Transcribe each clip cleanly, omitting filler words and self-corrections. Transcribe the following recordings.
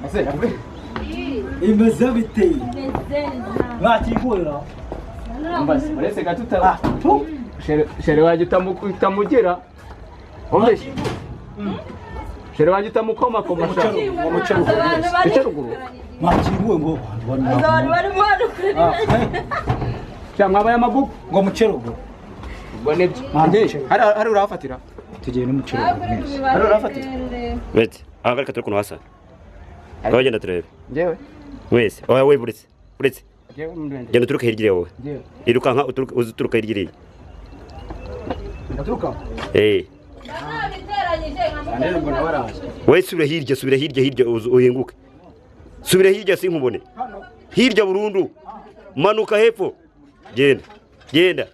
ase yawe imeze biteye mwakigurira mbase uretse gatuta shere waje utamugera ombeshe shere waje utamukoma koma ruguru mwakiguye ngo bari muhano kuri cyangwa abaye amagugu ngo muceruguru ubwo nebyo hari urafatira tugiye no muceruguru mwese hari urafatira Wait, angalia turi kuntu hasa. Ngaho genda turebe. Njewe Wese, oya we buretse. Buretse. njewe mndende Genda turuke hirya wowe. njewe Irukanka uturuka hirya. ndaturuka biteranyije mbona waraje We subira hirya uyenguke. Subira hirya sinkubone. Hirya burundu. Manuka hepfo. Genda.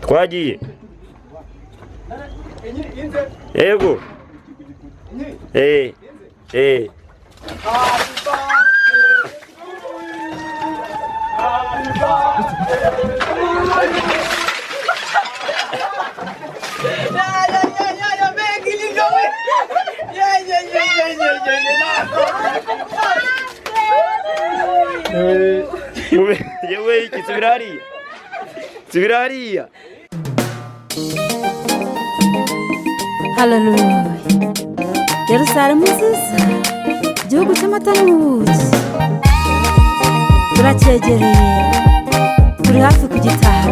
Twagiye. Yego. Yewe iki subira hariya. Hallelujah. Yerusalemu nziza, igihugu cy'amata n'ubuki. Turacyegereye, turi hafi kugitaha.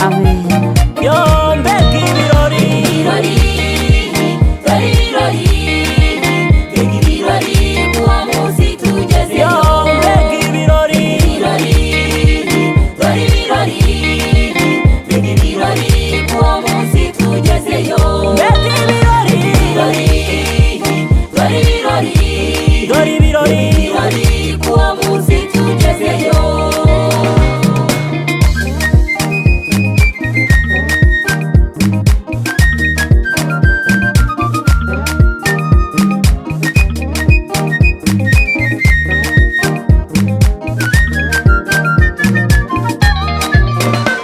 Amen. Yo mbega ibirori uwo munsi tugeze. Yo mbega ibirori uwo munsi tugezeyo. mbega ibirori uwo munsi tugezeyo.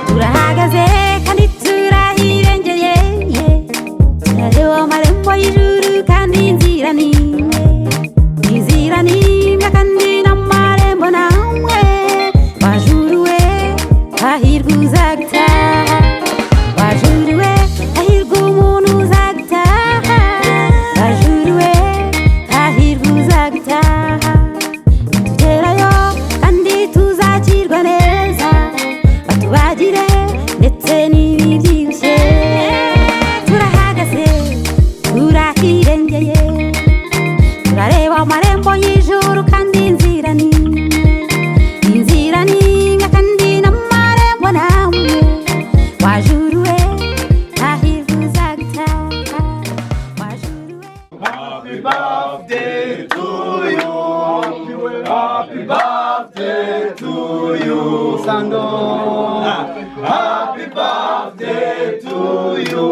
turahagaze kandi turahirengeye, turareba amarembo y'ijuru kandi inzira ni imwe kandi n'amarembo namwe. wajuriwe hahirwa uzagutaha, wajuriwe hahirwa umuntu uzagutaha, wajuriwe hahirwa uzagutaha. tugerayo kandi tuzakirwa neza, batubagire ndetse n'ibibyibushye. turahagaze turahirengeye, turareba amarembo y'ijuru kandi inzira ni imwe kandi n'amarembo namwe. wajuriwe hahirwa uzagutaha, wajuriwe. Happy birthday to you. Happy birthday to you, Sando. Happy birthday to you.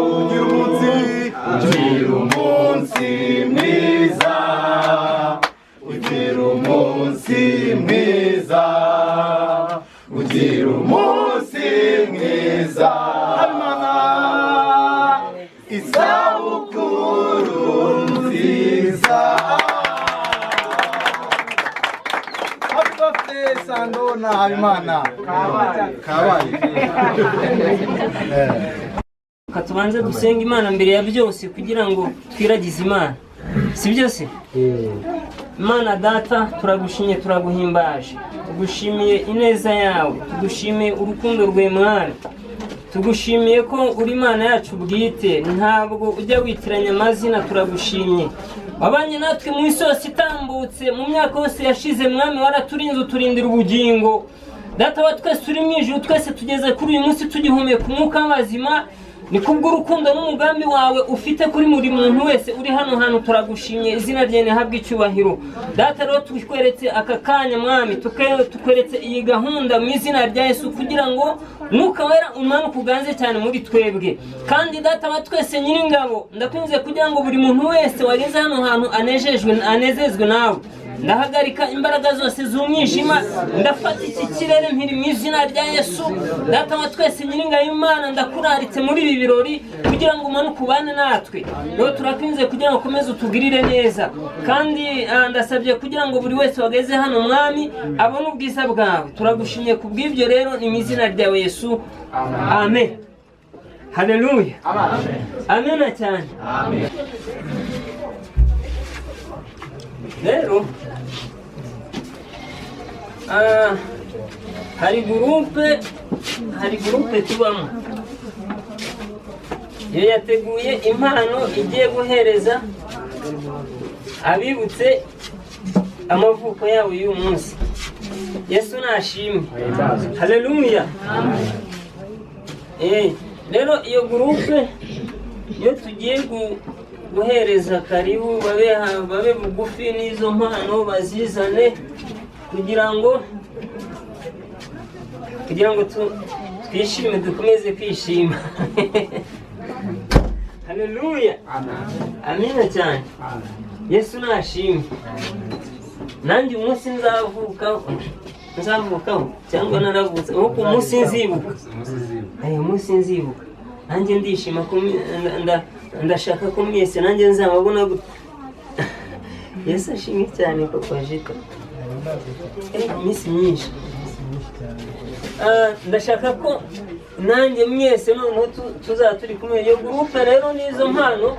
Ugira umunsi mwiza. Ugira umunsi mwiza. Ugira umunsi mwiza. Habimana. Isabukuru nziza. Happy birthday Sando na Habimana. Kabaye. katubanze dusenga Imana mbere ya byose kugira ngo twiragize Imana, si byose? Imana data turagushimye turaguhimbaje, tugushimiye ineza yawe, tugushimiye urukundo rwe mwana, tugushimiye ko uri Imana yacu bwite, ntabwo ujya witiranya amazina. turagushimye wabanye natwe mu isi yose itambutse, mu myaka yose yashize mwami waraturinze uturindira ubugingo. Data wa twese turi mu ijuru, twese tugeze kuri uyu munsi tugihumeka umwuka w'abazima, ni kubw'urukundo n'umugambi wawe ufite kuri buri muntu wese uri hano hantu. turagushimye, izina ryawe rihabwe icyubahiro. Data rero tukweretse aka kanya mwami, tukweretse iyi gahunda mu izina rya Yesu, kugira ngo Mwuka Wera umanuke uganze cyane muri twebwe. kandi Data wa twese nyiringabo, ndakwinze kugira ngo buri muntu wese wageze hano hantu anezezwe nawe. ndahagarika imbaraga zose z'umwijima, ndafata iki kirere mpiri mu izina rya Yesu. Data wa twese nyiringabo Imana, ndakuraritse muri ibi birori kugira ngo umanuke ubane natwe. Rero turakwinze kugira ngo ukomeze utugirire neza, kandi ndasabye kugira ngo buri wese wageze hano mwami abone ubwiza bwawe. Turagushimye ku bw'ibyo rero, ni mu izina rya Yesu, amen. Haleluya, amen cyane. Rero hari gurupe tubamo, iyo yateguye impano igiye guhereza abibutse amavuko yabo y'uyu munsi. Yesu nashimwe, haleluya. Rero iyo gurupe iyo tugiye guhereza karibu, babe bugufi n'izo mpano bazizane kugira ngo twishime, dukomeze kwishima. Haleluya, amina cyane. Yesu nashimwe. Nanjye umunsi nzavukaho cyangwa naravutse, ahubwo umunsi nzibuka, umunsi nzibuka nanjye ndishima ko ndashaka ko mwese nanjye nzababona gute. Yesu ashimwe cyane papa Jita. Iminsi myinshi ndashaka ko nanjye mwese noneho tuzaba turi kumwe. Iyo gurupe rero n'izo mpano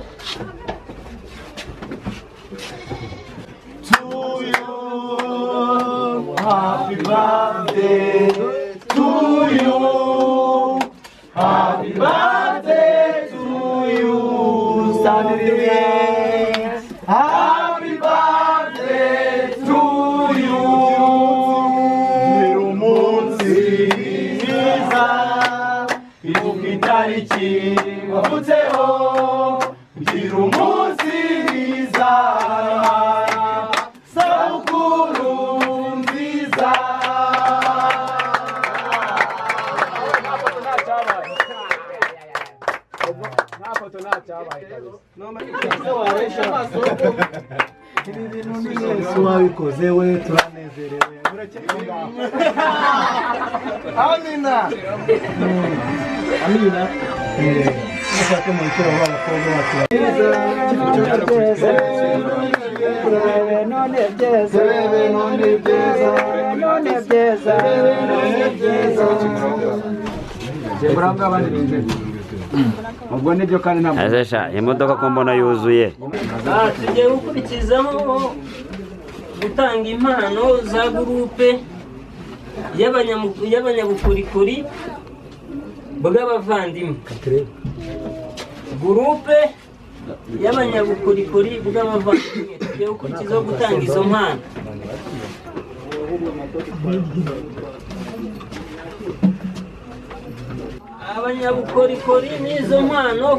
Happy birthday to you. Happy birthday to you. Happy birthday to you. Umunsi mwiza, ibuka itariki wavutseho. Gira umunsi mwiza, sabukuru nziza. Wabikoze we, turanezerewe. Amina. Amina. Nashaka mu icyo abakobwa bacu. None ubwo nibyo kandi ntabwo azesha imodoka ko mbona yuzuye. Tugiye gukurikizaho gutanga impano za gurupe y'abanyabukorikori bw'abavandimwe. Gurupe y'abanyabukorikori bw'abavandimwe tugiye gukurikizaho gutanga izo mpano. Abanyabukorikori n'izo mpano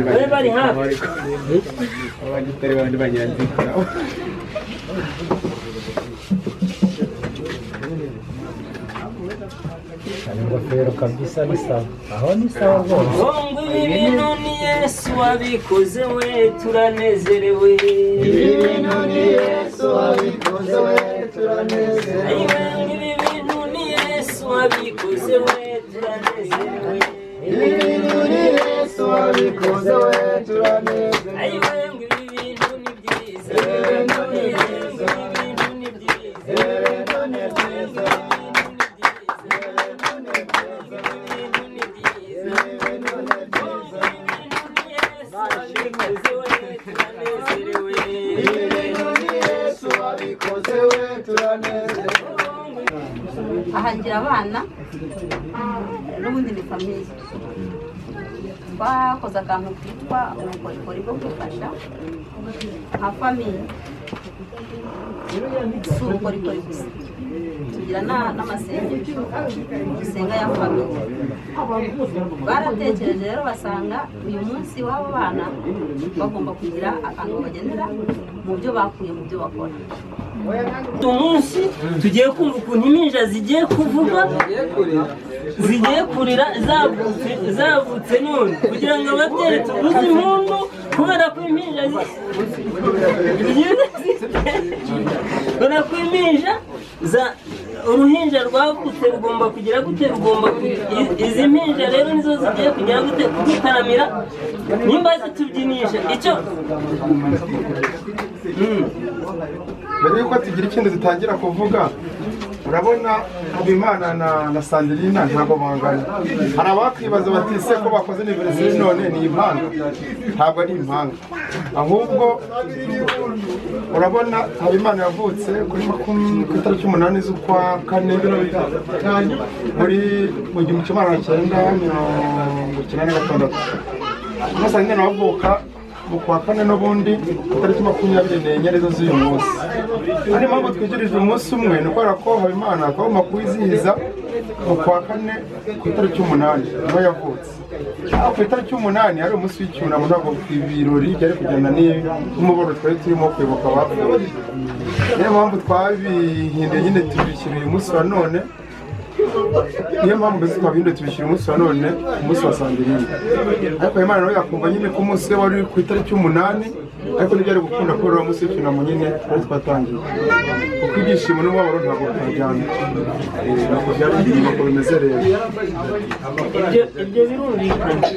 bari bari hafi. Ingofero kabisa ni sawa. Aho ni sawa rwose. Ngo ibintu ni Yesu wabikoze we, turanezerewe. Ibintu ni Yesu wabikoze we, turanezerewe. Ibintu ni Yesu wabikoze we, turanezerewe. Ibintu ni Yesu wabikoze we, turanezerewe. Ibintu ni byiza. Ibintu ni byiza. ahangira abana n'ubundi ni famiye. Twakoze akantu kitwa ubukorikori bwo kwifasha nka famiye, si ubukorikori gusa, tugira n'amasengesho dusenga ya famiye. Baratekereje rero basanga uyu munsi w'abo bana bagomba kugira akantu bagendera mu byo bakuye mu byo bakora. Umunsi tugiye kumva ukuntu impinja zigiye kuvuga, zigiye kurira zavutse none, kugira ngo ababyeyi tuvuze impundu kubera ko impinja ko impinja uruhinja rwavutse rugomba kugira gute, izi mpinja rero nizo zigiye kugira gute kudutaramira nimba zitubyinisha icyo. mbere yuko tugira ikindi dutangira kuvuga, urabona Habimana na Sandrine ntabwo bangana. Hari abakwibaza bati se ko bakoze aniversary none ni impanga? Ntabwo ari impanga, ahubwo urabona Habimana yavutse kuri 8 z'ukwa 4 muri 1996. Sandrine avuka mu kwa 4 n'ubundi itariki 24 arizo z'uyu munsi. Ari mpamvu twigirije umunsi umwe ni kubera ko Habimana akagomba kuwizihiza mu kwa 4 ku itariki 8 niho yavutse. Ku itariki 8 ari umunsi w'icyunamo, ntabwo ibirori byari kujyana n'umuboro twari turimo kwibuka abapfuye. Niyo mpamvu twabihinduye nyine tubishyira uyu munsi wa none. Niyo mpamvu mbese twabihinduye tubishyira umunsi wa none, umunsi wa Sandrine. Ariko Imana nawe yakumva nyine ko umunsi we wari ku itariki 8, ariko ntibyari gukunda kubera uwo munsi w'icyunamo nyine twari twatangiye, kuko ibyishimo n'umubabaro ntabwo byajyana. Ntabwo byari uko bimeze rero. Ibyo birumvikana.